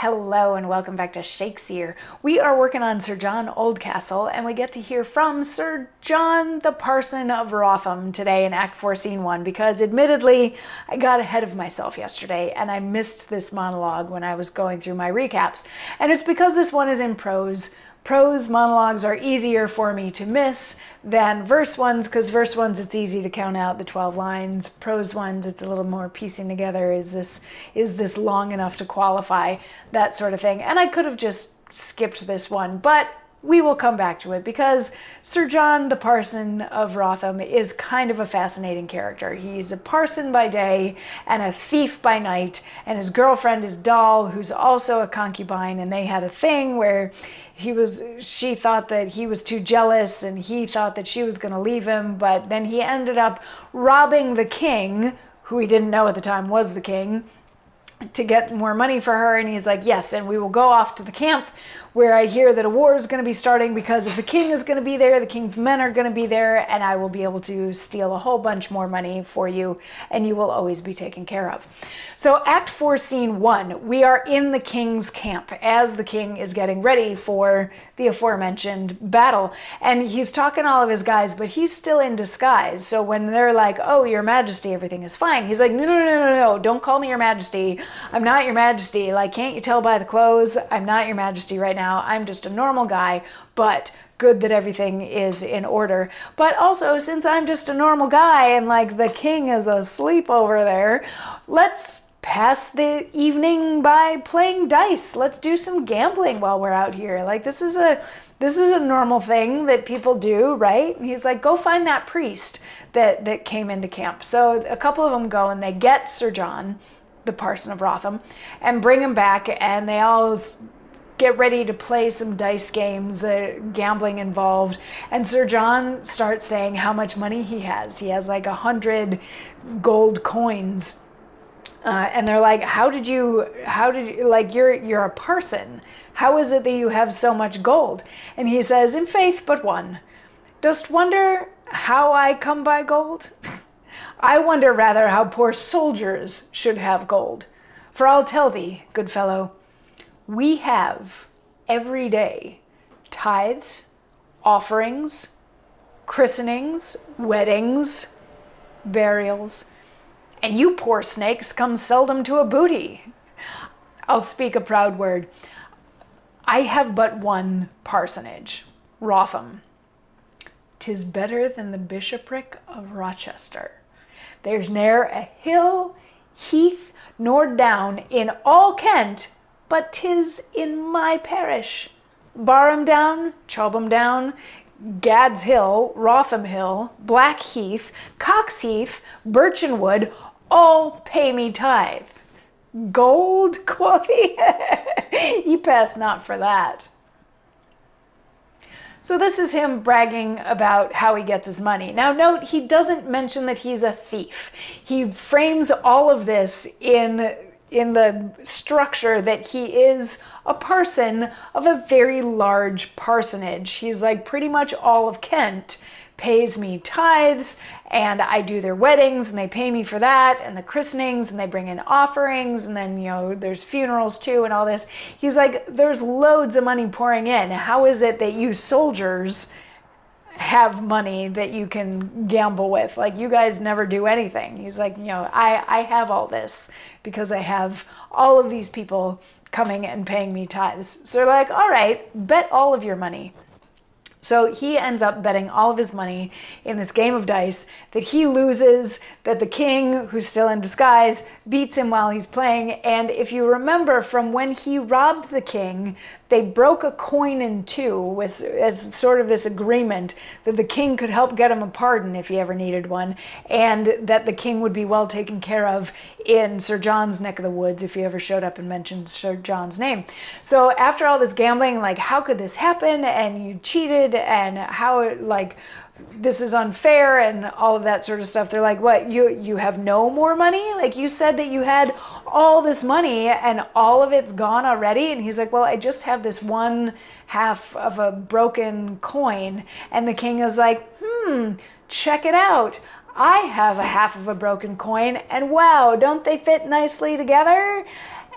Hello and welcome back to Shakesyear. We are working on Sir John Oldcastle and we get to hear from Sir John the Parson of Wrotham today in Act 4, Scene 1 because admittedly I got ahead of myself yesterday and I missed this monologue when I was going through my recaps. And it's because this one is in prose. Prose monologues are easier for me to miss than verse ones, because verse ones it's easy to count out the 12 lines. Prose ones it's a little more piecing together. Is this long enough to qualify? That sort of thing. And I could have just skipped this one, but we will come back to it because Sir John the Parson of Wrotham is kind of a fascinating character. He's a parson by day and a thief by night, and his girlfriend is Doll, who's also a concubine, and they had a thing where she thought that he was too jealous and he thought that she was going to leave him, but then he ended up robbing the king, who he didn't know at the time was the king, to get more money for her. And he's like, yes, and we will go off to the camp where I hear that a war is going to be starting, because if the king is going to be there, the king's men are going to be there, and I will be able to steal a whole bunch more money for you, and you will always be taken care of. So Act 4, Scene 1, we are in the king's camp as the king is getting ready for the aforementioned battle. And he's talking to all of his guys, but he's still in disguise. So when they're like, oh, your majesty, everything is fine, he's like, no, don't call me your majesty. I'm not your majesty. Like, can't you tell by the clothes? I'm not your majesty right now. I'm just a normal guy, but good that everything is in order. But also, since I'm just a normal guy and like the king is asleep over there, let's pass the evening by playing dice. Let's do some gambling while we're out here. Like, this is a normal thing that people do, right? And he's like, go find that priest that came into camp. So a couple of them go and they get Sir John, the Parson of Wrotham, and bring him back, and they all get ready to play some dice games, the gambling involved. And Sir John starts saying how much money he has. He has like 100 gold coins. And they're like, how did you, like, you're a parson. How is it that you have so much gold? And he says, in faith but one. Dost wonder how I come by gold? I wonder rather how poor soldiers should have gold. For I'll tell thee, good fellow, we have every day tithes, offerings, christenings, weddings, burials, and you poor snakes come seldom to a booty. I'll speak a proud word. I have but one parsonage, Wrotham. 'Tis better than the bishopric of Rochester. There's ne'er a hill, heath, nor down in all Kent, but 'tis in my parish. Barham Down, Chobham Down, Gad's Hill, Wrotham Hill, Black Heath, Cox Heath, Birchenwood, all pay me tithe. Gold, quoth he? He passed not for that. So this is him bragging about how he gets his money. Now note, he doesn't mention that he's a thief. He frames all of this in the structure that he is a parson of a very large parsonage. He's like, pretty much all of Kent pays me tithes, and I do their weddings and they pay me for that, and the christenings, and they bring in offerings, and then, you know, there's funerals too and all this. He's like, there's loads of money pouring in. How is it that you soldiers have money that you can gamble with? Like, you guys never do anything. He's like, you know, I have all this because I have all of these people coming and paying me tithes. So they're like, all right, bet all of your money. So he ends up betting all of his money in this game of dice that he loses, that the king, who's still in disguise, beats him while he's playing. And if you remember from when he robbed the king, they broke a coin in two as sort of this agreement that the king could help get him a pardon if he ever needed one, and that the king would be well taken care of in Sir John's neck of the woods if he ever showed up and mentioned Sir John's name. So after all this gambling, like, how could this happen? And you cheated, and how, like, this is unfair and all of that sort of stuff. They're like, what, you have no more money? Like, you said that you had all this money and all of it's gone already. And he's like, well, I just have this one half of a broken coin. And the king is like, check it out. I have a half of a broken coin, and wow, don't they fit nicely together?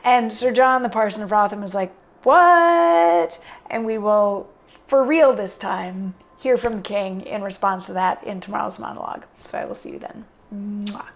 And Sir John, the parson of Wrotham, is like, what? And we will, for real this time, hear from the king in response to that in tomorrow's monologue. So I will see you then. Mwah.